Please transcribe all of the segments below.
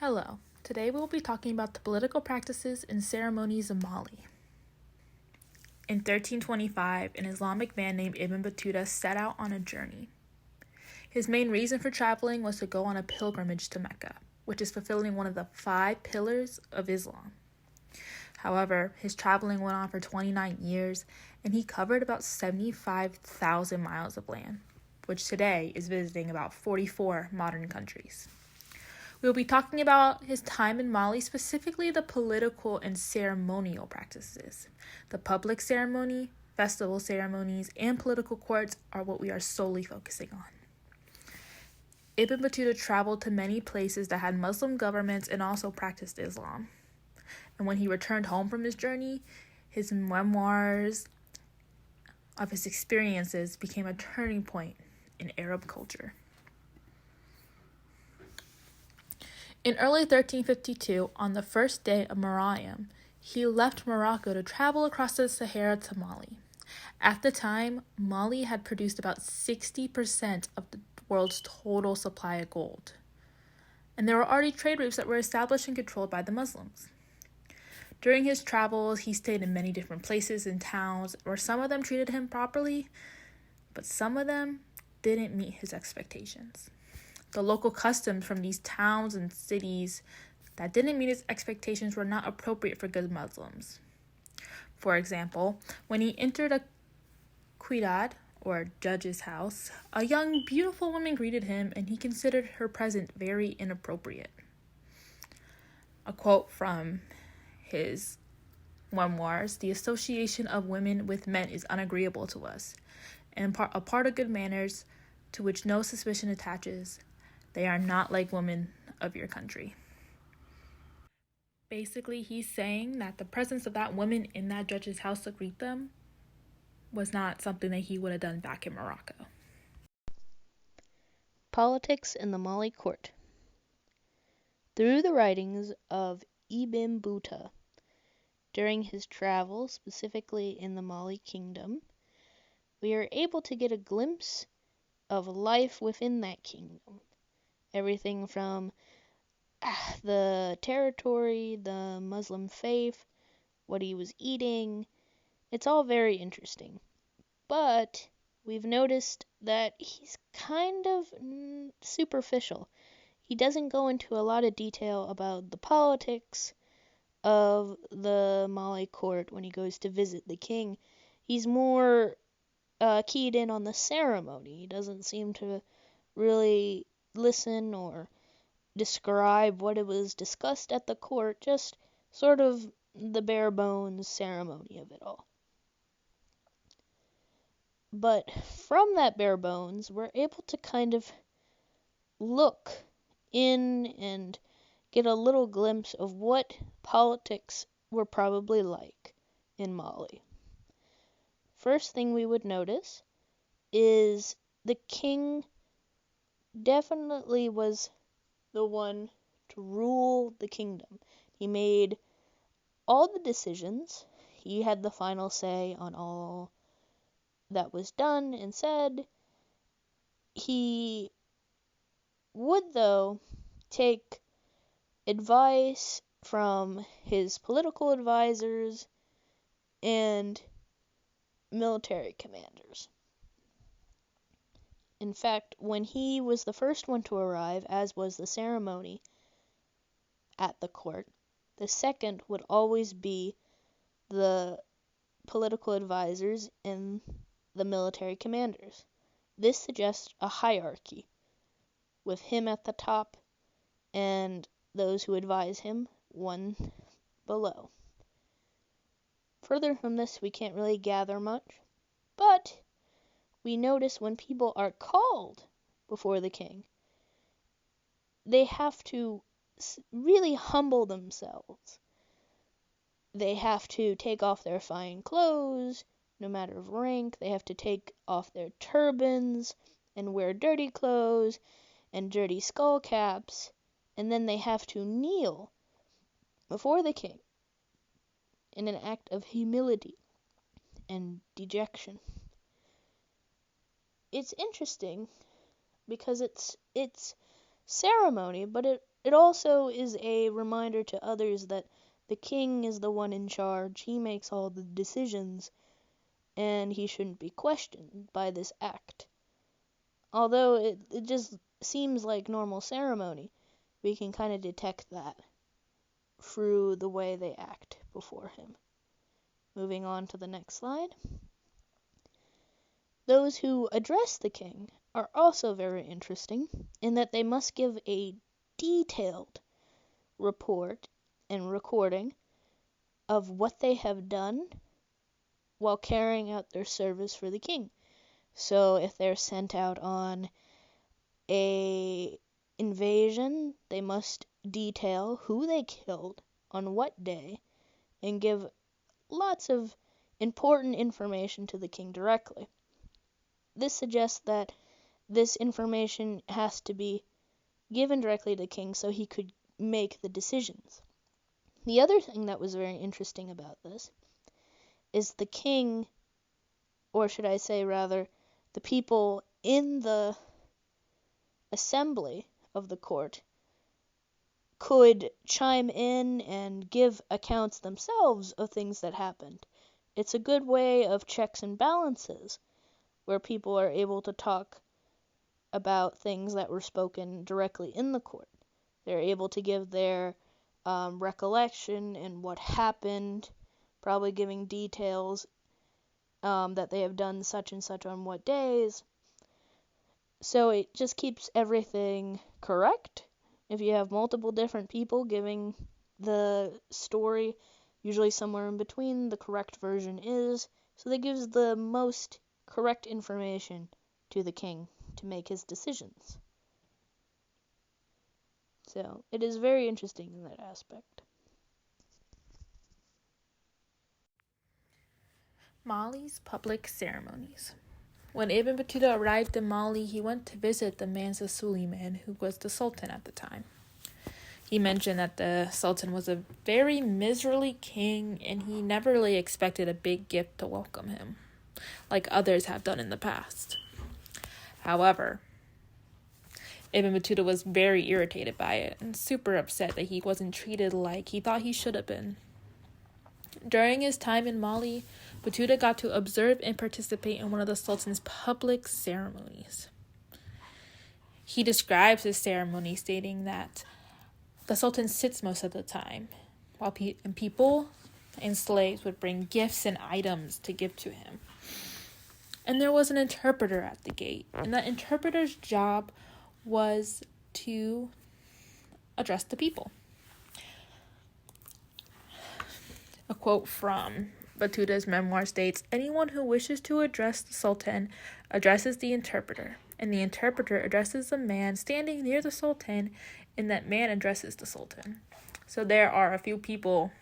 Hello. Today we will be talking about the political practices and ceremonies of Mali. In 1325, an Islamic man named Ibn Battuta set out on a journey. His main reason for traveling was to go on a pilgrimage to Mecca, which is fulfilling one of the 5 pillars of Islam. However, his traveling went on for 29 years, and he covered about 75,000 miles of land, which today is visiting about 44 modern countries. We will be talking about his time in Mali, specifically the political and ceremonial practices. The public ceremony, festival ceremonies, and political courts are what we are solely focusing on. Ibn Battuta traveled to many places that had Muslim governments and also practiced Islam. And when he returned home from his journey, his memoirs of his experiences became a turning point in Arab culture. In early 1352, on the first day of Muharram, he left Morocco to travel across the Sahara to Mali. At the time, Mali had produced about 60% of the world's total supply of gold. And there were already trade routes that were established and controlled by the Muslims. During his travels, he stayed in many different places and towns where some of them treated him properly, but some of them didn't meet his expectations. The local customs from these towns and cities that didn't meet his expectations were not appropriate for good Muslims. For example, when he entered a qidat, or judge's house, a young, beautiful woman greeted him, and he considered her presence very inappropriate. A quote from his memoirs: "The association of women with men is unagreeable to us, and a part of good manners to which no suspicion attaches. They are not like women of your country." Basically, he's saying that the presence of that woman in that judge's house to greet them was not something that he would have done back in Morocco. Politics in the Mali court. Through the writings of Ibn Battuta, during his travels, specifically in the Mali kingdom, we are able to get a glimpse of life within that kingdom. Everything from the territory, the Muslim faith, what he was eating. It's all very interesting. But we've noticed that he's kind of superficial. He doesn't go into a lot of detail about the politics of the Mali court when he goes to visit the king. He's more keyed in on the ceremony. He doesn't seem to really listen or describe what it was discussed at the court, just sort of the bare bones ceremony of it all. But from that bare bones, we're able to kind of look in and get a little glimpse of what politics were probably like in Mali. First thing we would notice is the king definitely was the one to rule the kingdom. He made all the decisions. He had the final say on all that was done and said. He would, though, take advice from his political advisors and military commanders. In fact, when he was the first one to arrive, as was the ceremony at the court, the second would always be the political advisors and the military commanders. This suggests a hierarchy, with him at the top and those who advise him one below. Further from this, we can't really gather much, but we notice when people are called before the king, they have to really humble themselves. They have to take off their fine clothes, no matter of rank. They have to take off their turbans and wear dirty clothes and dirty skull caps, and then they have to kneel before the king in an act of humility and dejection. It's interesting because it's ceremony, but it it also is a reminder to others that the king is the one in charge. He makes all the decisions, and he shouldn't be questioned by this act. Although it just seems like normal ceremony, we can kind of detect that through the way they act before him. Moving on to the next slide. Those who address the king are also very interesting in that they must give a detailed report and recording of what they have done while carrying out their service for the king. So if they're sent out on a invasion, they must detail who they killed on what day and give lots of important information to the king directly. This suggests that this information has to be given directly to the king so he could make the decisions. The other thing that was very interesting about this is the king, or should I say rather, the people in the assembly of the court could chime in and give accounts themselves of things that happened. It's a good way of checks and balances where people are able to talk about things that were spoken directly in the court. They're able to give their recollection and what happened, probably giving details that they have done such and such on what days. So it just keeps everything correct. If you have multiple different people giving the story, usually somewhere in between the correct version is, so that gives the most correct information to the king to make his decisions. So it is very interesting in that aspect. Mali's public ceremonies. When Ibn Battuta arrived in Mali, he went to visit the Mansa Suleiman, who was the Sultan at the time. He mentioned that the Sultan was a very miserly king, and he never really expected a big gift to welcome him, like others have done in the past. However, Ibn Battuta was very irritated by it and super upset that he wasn't treated like he thought he should have been. During his time in Mali, Battuta got to observe and participate in one of the Sultan's public ceremonies. He describes his ceremony stating that the Sultan sits most of the time, while people and slaves would bring gifts and items to give to him. And there was an interpreter at the gate, and that interpreter's job was to address the people. A quote from Battuta's memoir states, "Anyone who wishes to address the Sultan addresses the interpreter, and the interpreter addresses the man standing near the Sultan, and that man addresses the Sultan." So there are a few people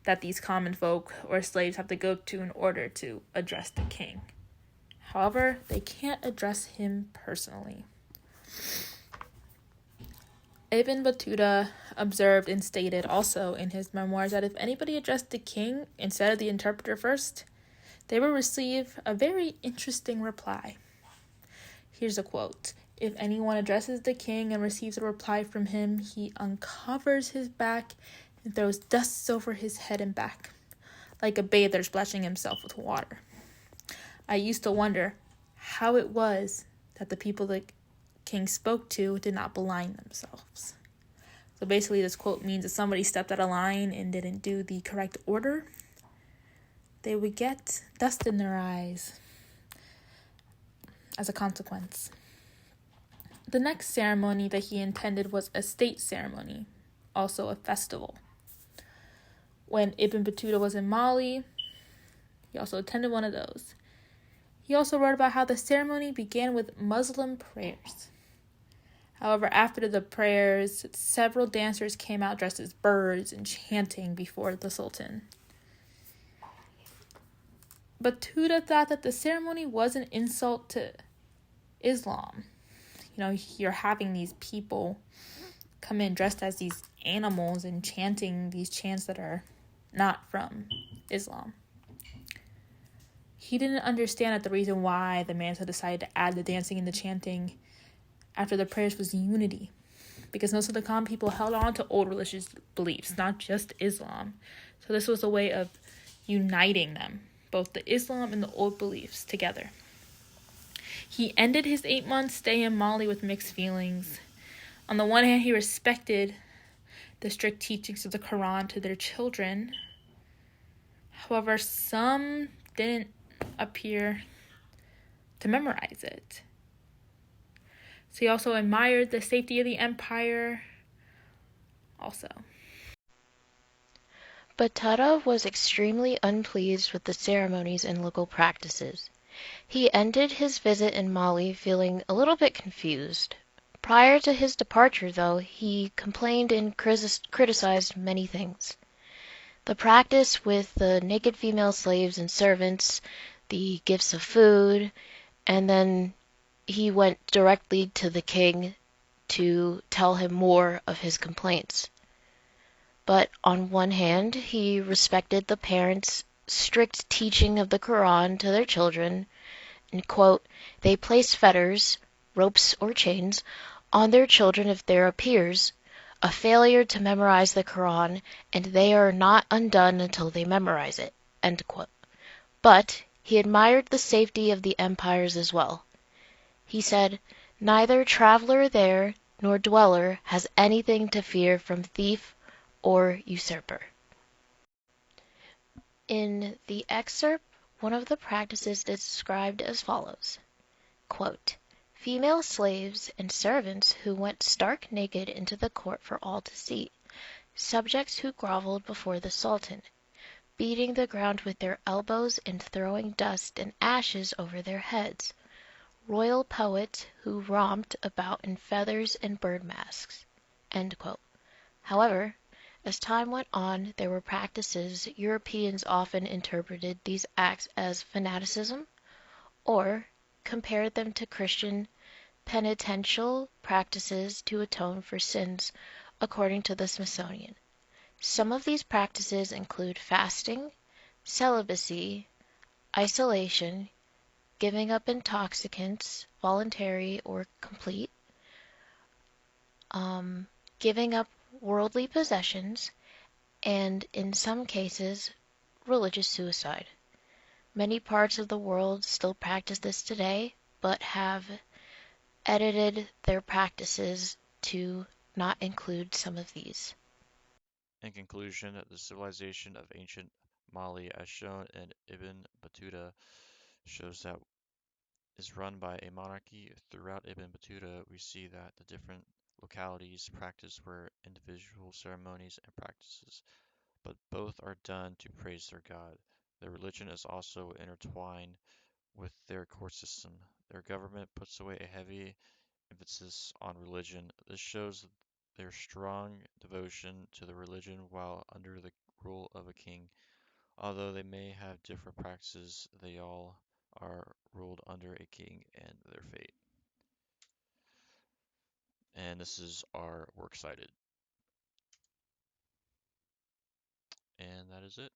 that these common folk or slaves have to go to in order to address the king. However, they can't address him personally. Ibn Battuta observed and stated also in his memoirs that if anybody addressed the king instead of the interpreter first, they would receive a very interesting reply. Here's a quote. "If anyone addresses the king and receives a reply from him, he uncovers his back and throws dust over his head and back, like a bather splashing himself with water. I used to wonder how it was that the people the king spoke to did not belie themselves." So basically this quote means if somebody stepped out of line and didn't do the correct order, they would get dust in their eyes as a consequence. The next ceremony that he intended was a state ceremony, also a festival. When Ibn Battuta was in Mali, he also attended one of those. He also wrote about how the ceremony began with Muslim prayers. However, after the prayers, several dancers came out dressed as birds and chanting before the Sultan. Battuta thought that the ceremony was an insult to Islam. You're having these people come in dressed as these animals and chanting these chants that are not from Islam. He didn't understand that the reason why the Mansa decided to add the dancing and the chanting after the prayers was unity. because most of the common people held on to old religious beliefs, not just Islam. So this was a way of uniting them, both the Islam and the old beliefs together. He ended his 8 month stay in Mali with mixed feelings. On the one hand, he respected the strict teachings of the Quran to their children. However, some didn't appear to memorize it. So he also admired the safety of the empire. Also, Battuta was extremely unpleased with the ceremonies and local practices. He ended his visit in Mali feeling a little bit confused. Prior to his departure, though, he complained and criticized many things. The practice with the naked female slaves and servants, the gifts of food, and then he went directly to the king to tell him more of his complaints. But on one hand, he respected the parents' strict teaching of the Koran to their children, and, quote, they place fetters, ropes or chains, on their children if there appears a failure to memorize the Koran, and they are not undone until they memorize it, end quote. But he admired the safety of the empires as well. He said, neither traveler there nor dweller has anything to fear from thief or usurper. In the excerpt, one of the practices is described as follows, quote, female slaves and servants who went stark naked into the court for all to see, subjects who groveled before the Sultan, beating the ground with their elbows and throwing dust and ashes over their heads, royal poets who romped about in feathers and bird masks. End quote. However, as time went on, there were practices Europeans often interpreted these acts as fanaticism or compared them to Christian penitential practices to atone for sins, according to the Smithsonian. Some of these practices include fasting, celibacy, isolation, giving up intoxicants, voluntary or complete, giving up worldly possessions, and in some cases, religious suicide. Many parts of the world still practice this today, but have edited their practices to not include some of these. In conclusion, the civilization of ancient Mali, as shown in Ibn Battuta, shows that is run by a monarchy. Throughout Ibn Battuta, we see that the different localities practice were individual ceremonies and practices, but both are done to praise their god. Their religion is also intertwined with their court system. Their government puts away a heavy emphasis on religion. This shows their strong devotion to the religion while under the rule of a king. Although they may have different practices, they all are ruled under a king and their fate. And this is our works cited. And that is it.